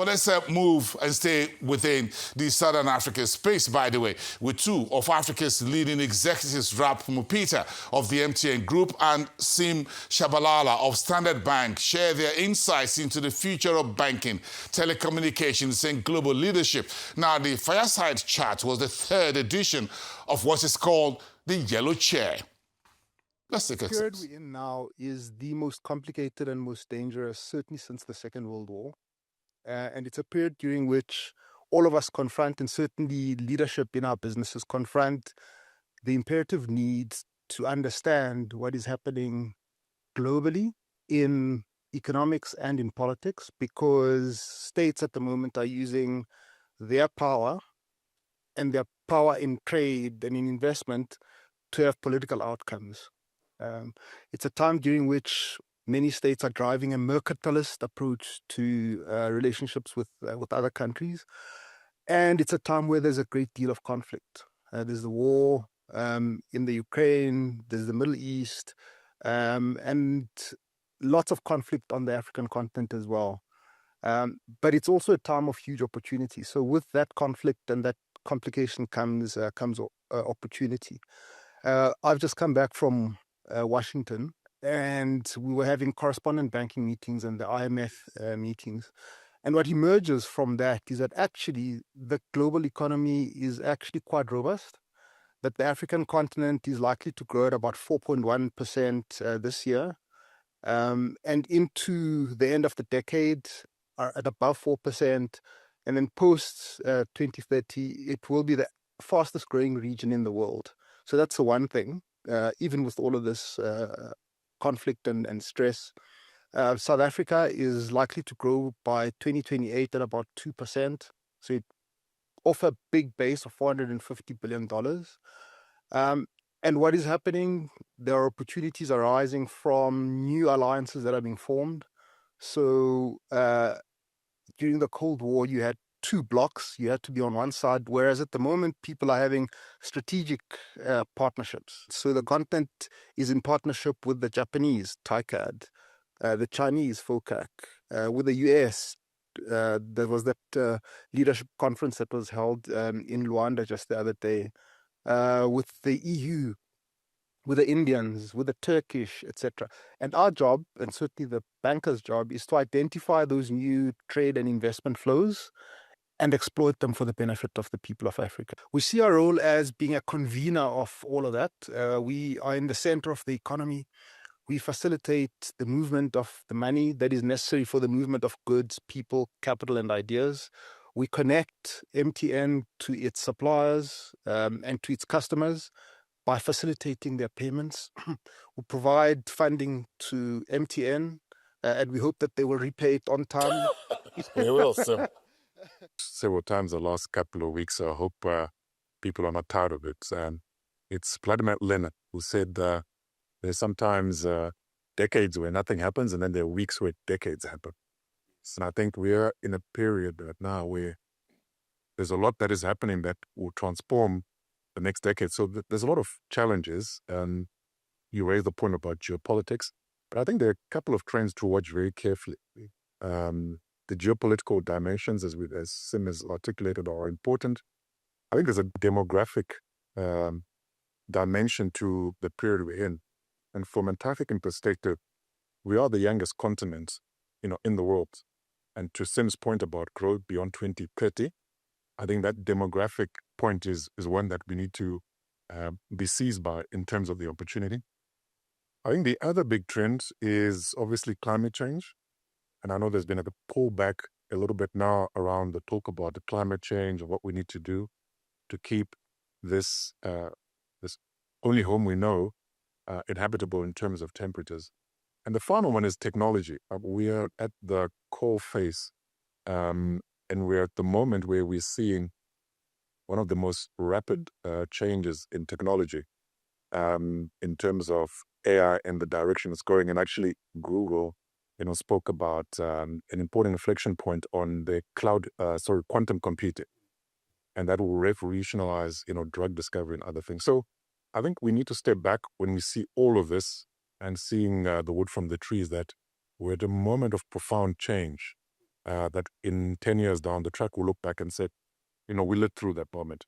But let's move and stay within the Southern Africa space, by the way, with two of Africa's leading executives, Rap Mupita of the MTN Group and Sim Shabalala of Standard Bank, share their insights into the future of banking, telecommunications, and global leadership. Now, the Fireside Chat was the third edition of what is called the Yellow Chair. Let's take a The period we're in now is the most complicated and most dangerous, certainly since the Second World War. And it's a period during which all of us confront, and certainly leadership in our businesses confront, the imperative need to understand what is happening globally in economics and in politics, because states at the moment are using their power and their power in trade and in investment to have political outcomes. It's a time during which many states are driving a mercantilist approach to relationships with other countries, and it's a time where there's a great deal of conflict. There's the war in the Ukraine, there's the Middle East, and lots of conflict on the African continent as well. But it's also a time of huge opportunity. So with that conflict and that complication comes opportunity. I've just come back from Washington, and we were having correspondent banking meetings and the IMF meetings. And what emerges from that is that actually the global economy is actually quite robust, that the African continent is likely to grow at about 4.1% this year, and into the end of the decade are at above 4%. And then post 2030, it will be the fastest growing region in the world. So that's the one thing, even with all of this conflict and stress. South Africa is likely to grow by 2028 at about 2%. So it off a big base of $450 billion. And what is happening? There are opportunities arising from new alliances that are being formed. So during the Cold War, you had two blocks. You had to be on one side, whereas at the moment, people are having strategic partnerships. So the continent is in partnership with the Japanese, TICAD, the Chinese, FOCAC, with the US. There was that leadership conference that was held in Luanda just the other day, with the EU, with the Indians, with the Turkish, etc. And our job, and certainly the banker's job, is to identify those new trade and investment flows and exploit them for the benefit of the people of Africa. We see our role as being a convener of all of that. We are in the center of the economy. We facilitate the movement of the money that is necessary for the movement of goods, people, capital, and ideas. We connect MTN to its suppliers and to its customers by facilitating their payments. We provide funding to MTN, and we hope that they will repay it on time. We will, sir. Several times the last couple of weeks. I hope people are not tired of it. It's Vladimir Lenin who said there's sometimes decades where nothing happens, and then there are weeks where decades happen. And I think we're in a period right now where there's a lot that is happening that will transform the next decade. So there's a lot of challenges. You raised the point about geopolitics, but I think there are a couple of trends to watch very carefully. The geopolitical dimensions, as Sim has articulated, are important. I think there's a demographic dimension to the period we're in. And from an African perspective, we are the youngest continent, in the world. And to Sim's point about growth beyond 2030, I think that demographic point is one that we need to be seized by in terms of the opportunity. I think the other big trend is obviously climate change. And I know there's been a pullback a little bit now around the talk about the climate change and what we need to do to keep this only home we know inhabitable in terms of temperatures. And the final one is technology. We are at the core phase, and we're at the moment where we're seeing one of the most rapid changes in technology in terms of AI and the direction it's going. And actually, Google, spoke about an important inflection point on the quantum computing, and that will revolutionize, drug discovery and other things. So I think we need to step back when we see all of this and seeing the wood from the trees, that we're at a moment of profound change. that in 10 years down the track, we'll look back and say, we lived through that moment.